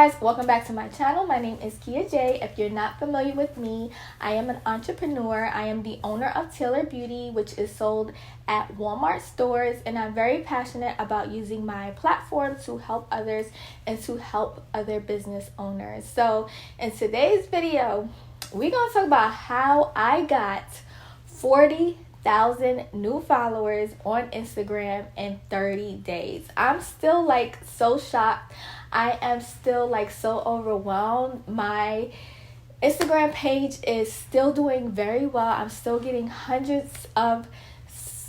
Guys, welcome back to my channel. My name is Kia J. If you're not familiar with me, I am an entrepreneur. I am the owner of Taylor Beauty, which is sold at Walmart stores, and I'm very passionate about using my platform to help others and to help other business owners. So in today's video, we're going to talk about how I got 40,000 new followers on Instagram in 30 days. I'm still so shocked. I am still so overwhelmed. My Instagram page is still doing very well. I'm still getting hundreds of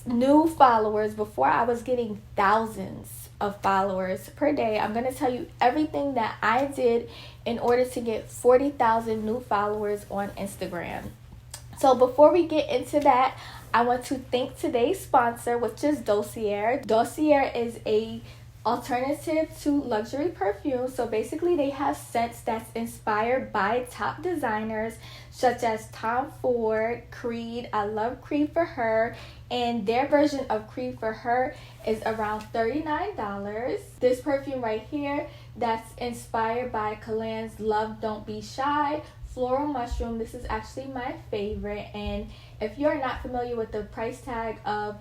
new followers. Before, I was getting thousands of followers per day. I'm going to tell you everything that I did in order to get 40,000 new followers on Instagram. So before we get into that, I want to thank today's sponsor, which is Dossier. Dossier is a alternative to luxury perfume. So basically they have scents that's inspired by top designers such as Tom Ford, Creed. I love Creed for Her, and their version of Creed for Her is around $39. This perfume right here that's inspired by Kalan's Love Don't Be Shy Floral Mushroom. This is actually my favorite, and if you're not familiar with the price tag of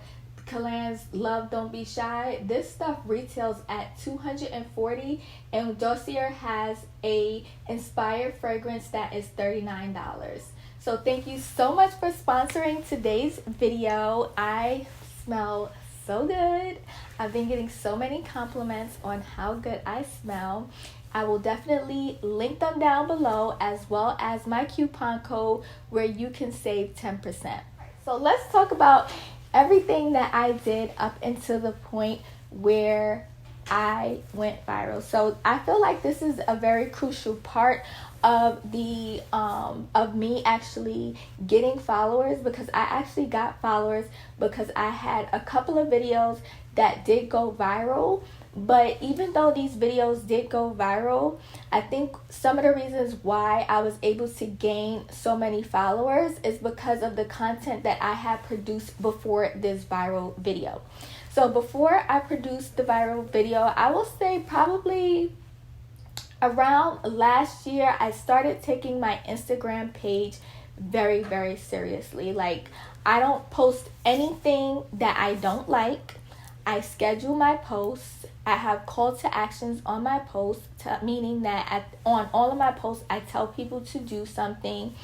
Kalan's Love Don't Be Shy, this stuff retails at $240, and Dossier has a inspired fragrance that is $39. So thank you so much for sponsoring today's video. I smell so good. I've been getting so many compliments on how good I smell. I will definitely link them down below, as well as my coupon code where you can save 10%. So let's talk about everything that I did up until the point where I went viral. So I feel like this is a very crucial part of the of me actually getting followers, because I actually got followers because I had a couple of videos that did go viral. But even though these videos did go viral, I think some of the reasons why I was able to gain so many followers is because of the content that I had produced before this viral video. So before I produced the viral video, I will say probably around last year, I started taking my Instagram page very, very seriously. I don't post anything that I don't like. I schedule my posts. I have call to actions on my posts, meaning that on all of my posts, I tell people to do something.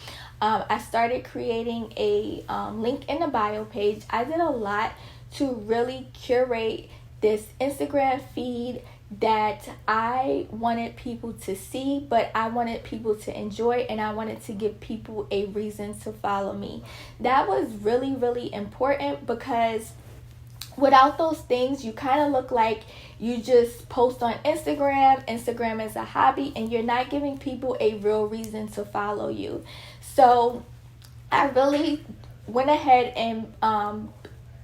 I started creating a link in the bio page. I did a lot to really curate this Instagram feed that I wanted people to see, but I wanted people to enjoy, and I wanted to give people a reason to follow me. That was really, really important, because without those things, you kind of look like you just post on Instagram. Instagram is a hobby, and you're not giving people a real reason to follow you. So I really went ahead and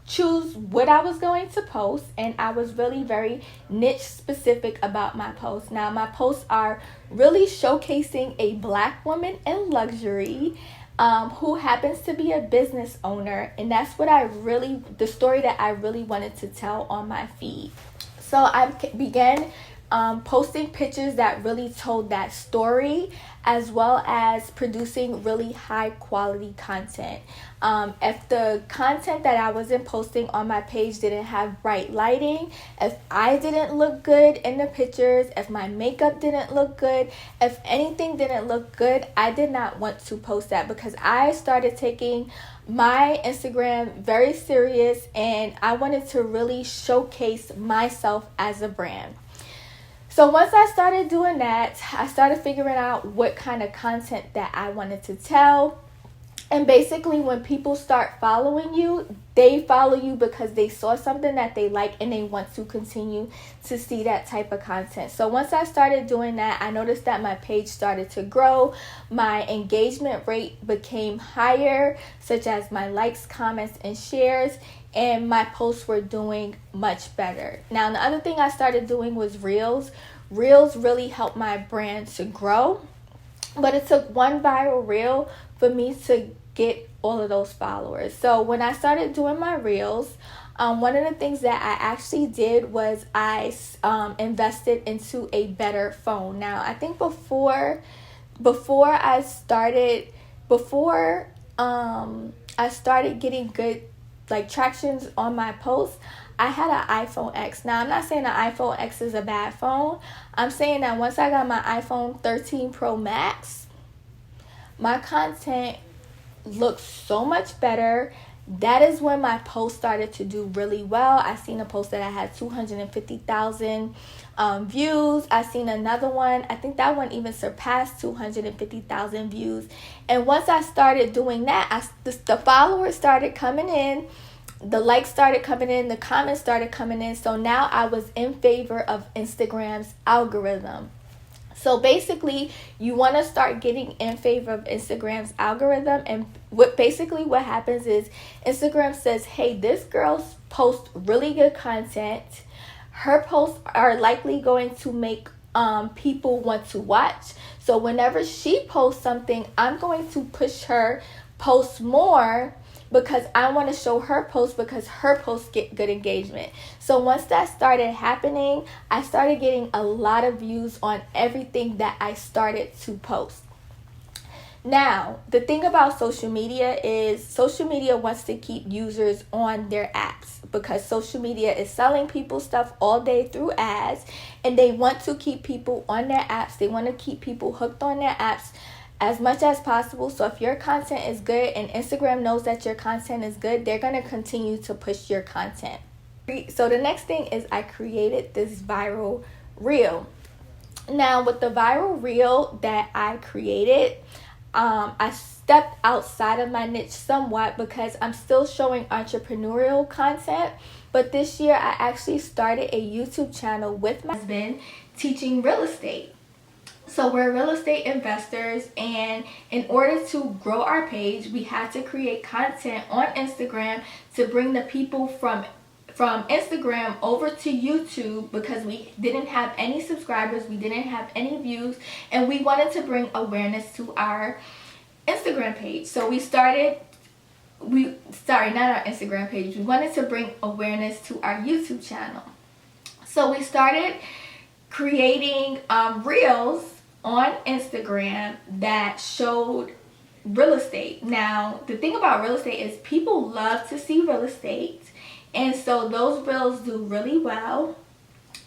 choose what I was going to post, and I was really very niche specific about my posts. Now, my posts are really showcasing a Black woman in luxury who happens to be a business owner, and that's what the story that I really wanted to tell on my feed. So I began posting pictures that really told that story, as well as producing really high quality content. If the content that I wasn't posting on my page didn't have bright lighting, if I didn't look good in the pictures, if my makeup didn't look good, if anything didn't look good, I did not want to post that, because I started taking my Instagram very serious, and I wanted to really showcase myself as a brand. So once I started doing that, I started figuring out what kind of content that I wanted to tell. And basically, when people start following you, they follow you because they saw something that they like, and they want to continue to see that type of content. So once I started doing that, I noticed that my page started to grow. My engagement rate became higher, such as my likes, comments, and shares, and my posts were doing much better. Now, the other thing I started doing was Reels. Reels really helped my brand to grow, but it took one viral reel for me to get all of those followers. So when I started doing my Reels, One of the things that I actually did was I invested into a better phone. Now, I think before I started getting good like tractions on my posts, I had an iPhone X. Now, I'm not saying the iPhone X is a bad phone. I'm saying that once I got my iPhone 13 Pro Max, my content looks so much better. That is when my post started to do really well. I seen a post that I had 250,000 views. I seen another one. I think that one even surpassed 250,000 views. And once I started doing that, the followers started coming in. The likes started coming in. The comments started coming in. So now I was in favor of Instagram's algorithm. So basically, you want to start getting in favor of Instagram's algorithm. And what happens is Instagram says, hey, this girl posts really good content. Her posts are likely going to make people want to watch. So whenever she posts something, I'm going to push her post more, because I want to show her posts, because her posts get good engagement. So once that started happening, I started getting a lot of views on everything that I started to post. Now, the thing about social media is social media wants to keep users on their apps, because social media is selling people stuff all day through ads, and they want to keep people on their apps. They want to keep people hooked on their apps as much as possible. So if your content is good and Instagram knows that your content is good, they're going to continue to push your content. So the next thing is I created this viral reel. Now, with the viral reel that I created, I stepped outside of my niche somewhat, because I'm still showing entrepreneurial content. But this year I actually started a YouTube channel with my husband teaching real estate. So we're real estate investors, and in order to grow our page, we had to create content on Instagram to bring the people from Instagram over to YouTube, because we didn't have any subscribers, we didn't have any views, and we wanted to bring awareness to our Instagram page. So not our Instagram page. We wanted to bring awareness to our YouTube channel. So we started creating reels on Instagram that showed real estate. Now, the thing about real estate is people love to see real estate, and so those reels do really well.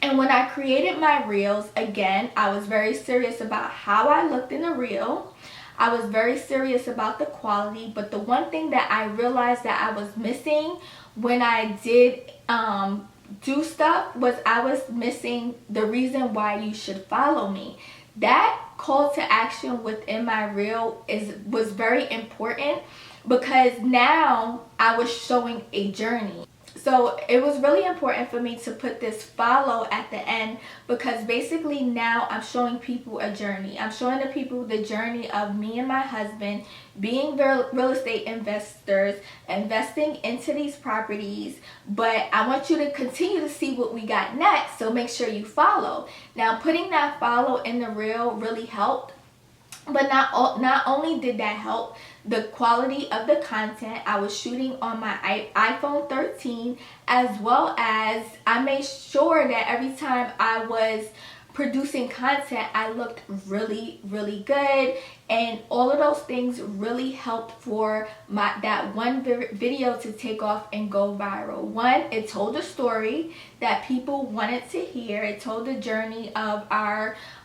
And when I created my reels, again, I was very serious about how I looked in the reel. I was very serious about the quality, but the one thing that I realized that I was missing when I did do stuff was I was missing the reason why you should follow me. That call to action within my reel was very important, because now I was showing a journey. So it was really important for me to put this follow at the end, because basically now I'm showing people a journey. I'm showing the people the journey of me and my husband being real estate investors, investing into these properties. But I want you to continue to see what we got next, so make sure you follow. Now, putting that follow in the reel really helped. But not only did that help the quality of the content, I was shooting on my iPhone 13, as well as I made sure that every time I was producing content, I looked really, really good. And all of those things really helped for that one video to take off and go viral. One, it told a story that people wanted to hear. It told the journey of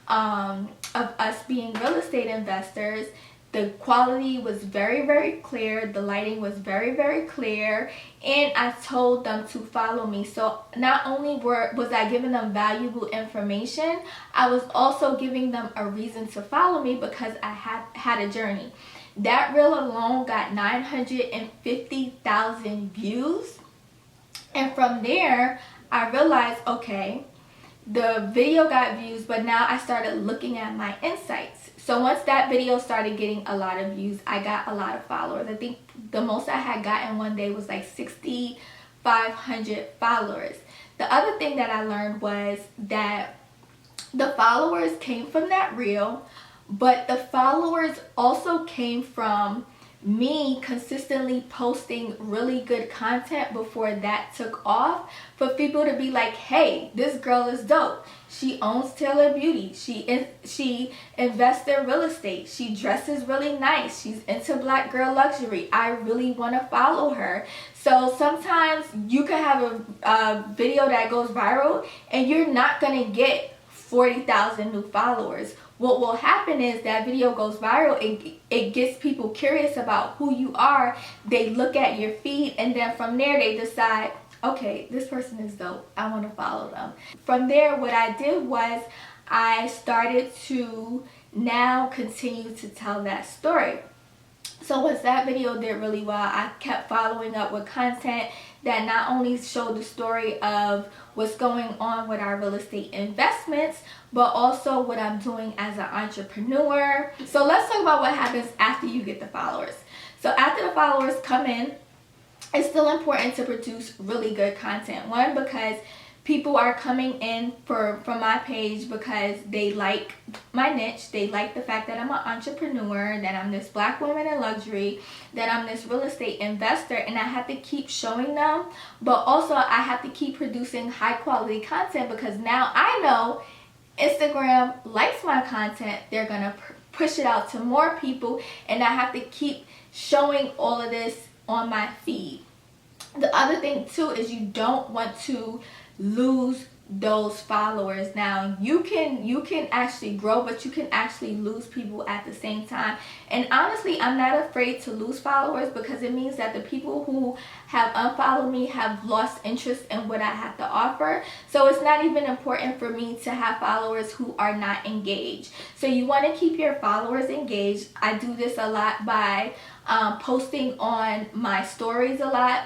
us being real estate investors. The quality was very, very clear. The lighting was very, very clear. And I told them to follow me. So not only was I giving them valuable information, I was also giving them a reason to follow me, because I had a journey. That reel alone got 950,000 views. And from there, I realized, okay, the video got views, but now I started looking at my insights. So once that video started getting a lot of views, I got a lot of followers. I think the most I had gotten one day was like 6,500 followers. The other thing that I learned was that the followers came from that reel, but the followers also came from me consistently posting really good content before that took off, for people to be like, hey, this girl is dope. She owns Taylor Beauty. She invests in real estate. She dresses really nice. She's into black girl luxury. I really want to follow her. So sometimes you can have a video that goes viral and you're not going to get 40,000 new followers. What will happen is that video goes viral, it gets people curious about who you are. They look at your feed, and then from there they decide, okay, this person is dope, I want to follow them. From there, what I did was I started to now continue to tell that story. So once that video did really well, I kept following up with content that not only showed the story of what's going on with our real estate investments, but also what I'm doing as an entrepreneur. So let's talk about what happens after you get the followers. So after the followers come in, it's still important to produce really good content. One, because people are coming in from my page because they like my niche. They like the fact that I'm an entrepreneur, that I'm this black woman in luxury, that I'm this real estate investor, and I have to keep showing them. But also I have to keep producing high quality content, because now I know Instagram likes my content. They're gonna push it out to more people, and I have to keep showing all of this on my feed. The other thing too is you don't want to lose those followers. Now you can actually grow, but you can actually lose people at the same time. And honestly, I'm not afraid to lose followers, because it means that the people who have unfollowed me have lost interest in what I have to offer. So it's not even important for me to have followers who are not engaged. So you want to keep your followers engaged. I do this a lot by posting on my stories a lot,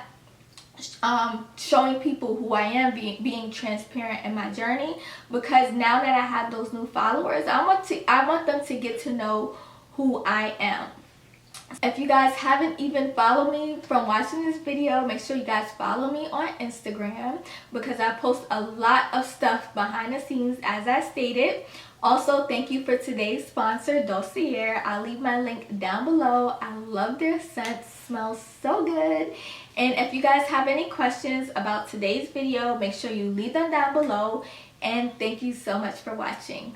showing people who I am, being transparent in my journey, because now that I have those new followers, I want them to get to know who I am. If you guys haven't even followed me from watching this video, make sure you guys follow me on Instagram, because I post a lot of stuff behind the scenes, as I stated. Also, thank you for today's sponsor, Dossier. I'll leave my link down below. I love their scent, smells so good. And if you guys have any questions about today's video, make sure you leave them down below. And thank you so much for watching.